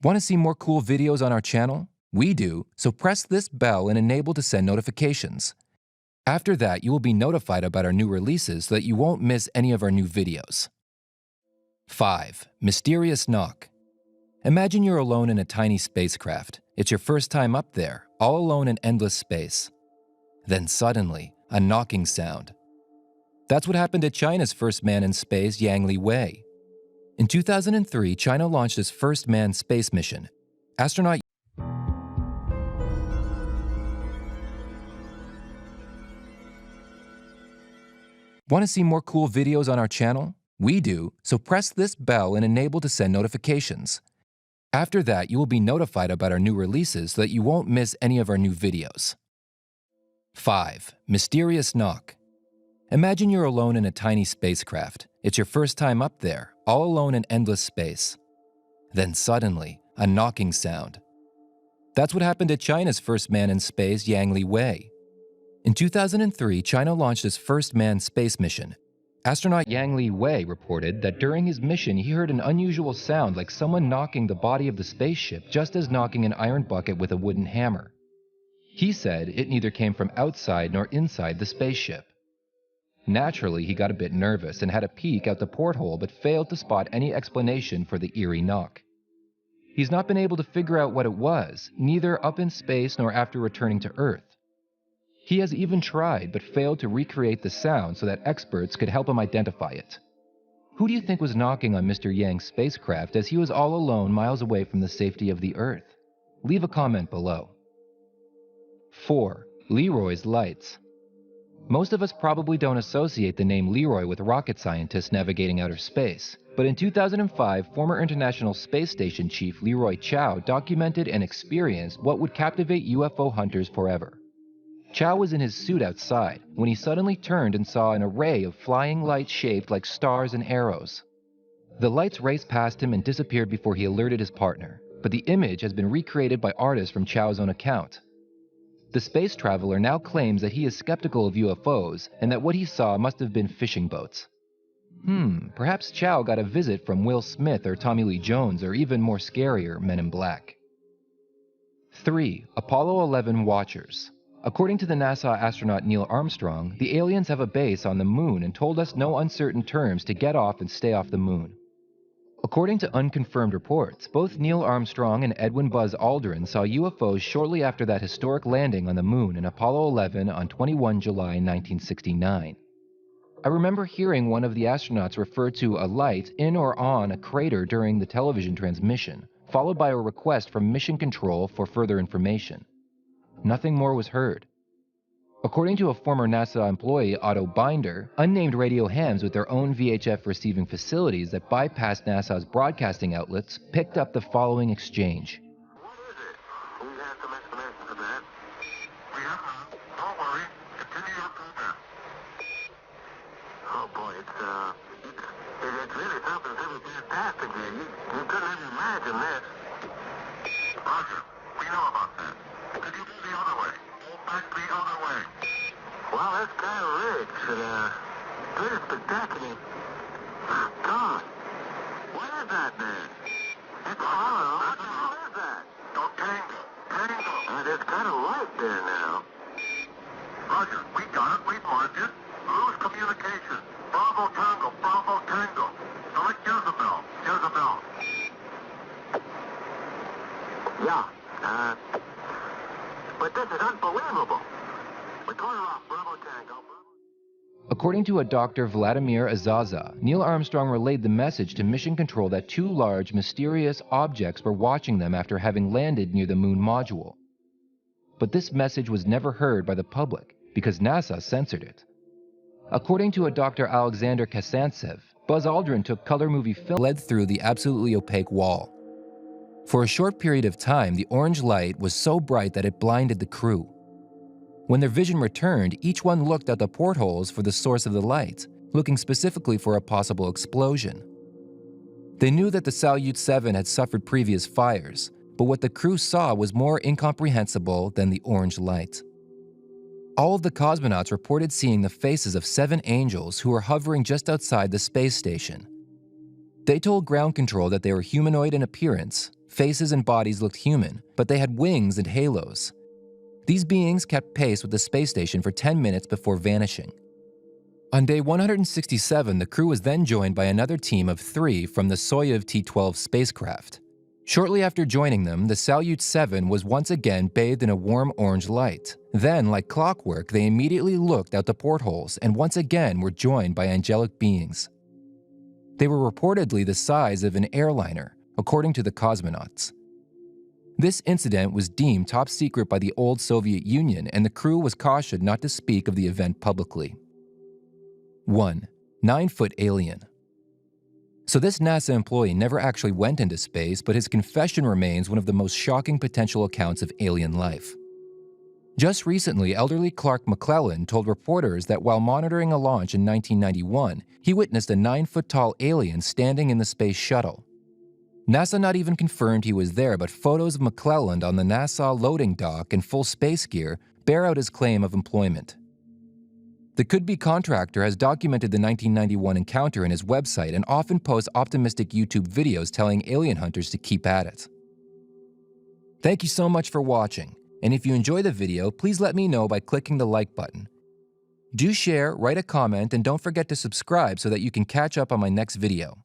Want to see more cool videos on our channel? We do, so press this bell and enable to send notifications. After that, you will be notified about our new releases so that you won't miss any of our new videos. 5. Mysterious knock. Imagine you're alone in a tiny spacecraft. It's your first time up there, all alone in endless space. Then suddenly, a knocking sound. That's what happened to China's first man in space, Yang Liwei. In 2003, China launched its first manned space mission. Astronaut Want to see more cool videos on our channel? We do, so press this bell and enable to send notifications. After that, you will be notified about our new releases so that you won't miss any of our new videos. 5. Mysterious knock. Imagine you're alone in a tiny spacecraft. It's your first time up there, all alone in endless space. Then suddenly, a knocking sound. That's what happened to China's first man in space, Yang Liwei. In 2003, China launched its first manned space mission. Astronaut Yang Liwei reported that during his mission he heard an unusual sound like someone knocking the body of the spaceship just as knocking an iron bucket with a wooden hammer. He said it neither came from outside nor inside the spaceship. Naturally, he got a bit nervous and had a peek out the porthole but failed to spot any explanation for the eerie knock. He's not been able to figure out what it was, neither up in space nor after returning to Earth. He has even tried but failed to recreate the sound so that experts could help him identify it. Who do you think was knocking on Mr. Yang's spacecraft as he was all alone miles away from the safety of the Earth? Leave a comment below. 4. Leroy's lights. Most of us probably don't associate the name Leroy with rocket scientists navigating outer space, but in 2005, former International Space Station Chief Leroy Chiao documented and experienced what would captivate UFO hunters forever. Chow was in his suit outside when he suddenly turned and saw an array of flying lights shaped like stars and arrows. The lights raced past him and disappeared before he alerted his partner, but the image has been recreated by artists from Chow's own account. The space traveler now claims that he is skeptical of UFOs and that what he saw must have been fishing boats. Perhaps Chow got a visit from Will Smith or Tommy Lee Jones or even more scarier, Men in Black. 3. Apollo 11 Watchers. According to the NASA astronaut Neil Armstrong, the aliens have a base on the moon and told us no uncertain terms to get off and stay off the moon. According to unconfirmed reports, both Neil Armstrong and Edwin Buzz Aldrin saw UFOs shortly after that historic landing on the moon in Apollo 11 on 21 July 1969. I remember hearing one of the astronauts refer to a light in or on a crater during the television transmission, followed by a request from Mission Control for further information. Nothing more was heard. According to a former NASA employee, Otto Binder, unnamed radio hams with their own VHF receiving facilities that bypassed NASA's broadcasting outlets picked up the following exchange. What is it? We have some explanation for that. We have none. Don't worry. Continue your program. Oh boy, it's really something really fantastic here. You couldn't even imagine this. Roger. We know about that. Could you do the other way? Go back the other way. Well, that's kind of rich and pretty spectacular. God, what is that then? It's hollow. What the hell is that? Oh, tango. Tango. There's kind of light there now. Roger, we got it. We marked it. Lose communication. Bravo Tango. Bravo Tango. Select Jezebel. Jezebel. Yeah. But this is unbelievable. We call her off, Bravo Tango. According to a Dr. Vladimir Azaza, Neil Armstrong relayed the message to Mission Control that two large, mysterious objects were watching them after having landed near the moon module. But this message was never heard by the public because NASA censored it. According to a Dr. Alexander Kasantsev, Buzz Aldrin took color movie film led through the absolutely opaque wall. For a short period of time, the orange light was so bright that it blinded the crew. When their vision returned, each one looked at the portholes for the source of the light, looking specifically for a possible explosion. They knew that the Salyut 7 had suffered previous fires, but what the crew saw was more incomprehensible than the orange light. All of the cosmonauts reported seeing the faces of 7 angels who were hovering just outside the space station. They told ground control that they were humanoid in appearance, faces and bodies looked human, but they had wings and halos. These beings kept pace with the space station for 10 minutes before vanishing. On day 167, the crew was then joined by another team of 3 from the Soyuz T-12 spacecraft. Shortly after joining them, the Salyut 7 was once again bathed in a warm orange light. Then, like clockwork, they immediately looked out the portholes and once again were joined by angelic beings. They were reportedly the size of an airliner, according to the cosmonauts. This incident was deemed top secret by the old Soviet Union, and the crew was cautioned not to speak of the event publicly. 1. 9-foot alien. So this NASA employee never actually went into space, but his confession remains one of the most shocking potential accounts of alien life. Just recently, elderly Clark McClellan told reporters that while monitoring a launch in 1991, he witnessed a 9-foot-tall alien standing in the space shuttle. NASA not even confirmed he was there, but photos of McClellan on the NASA loading dock in full space gear bear out his claim of employment. The could-be contractor has documented the 1991 encounter in his website and often posts optimistic YouTube videos telling alien hunters to keep at it. Thank you so much for watching, and if you enjoy the video, please let me know by clicking the like button. Do share, write a comment, and don't forget to subscribe so that you can catch up on my next video.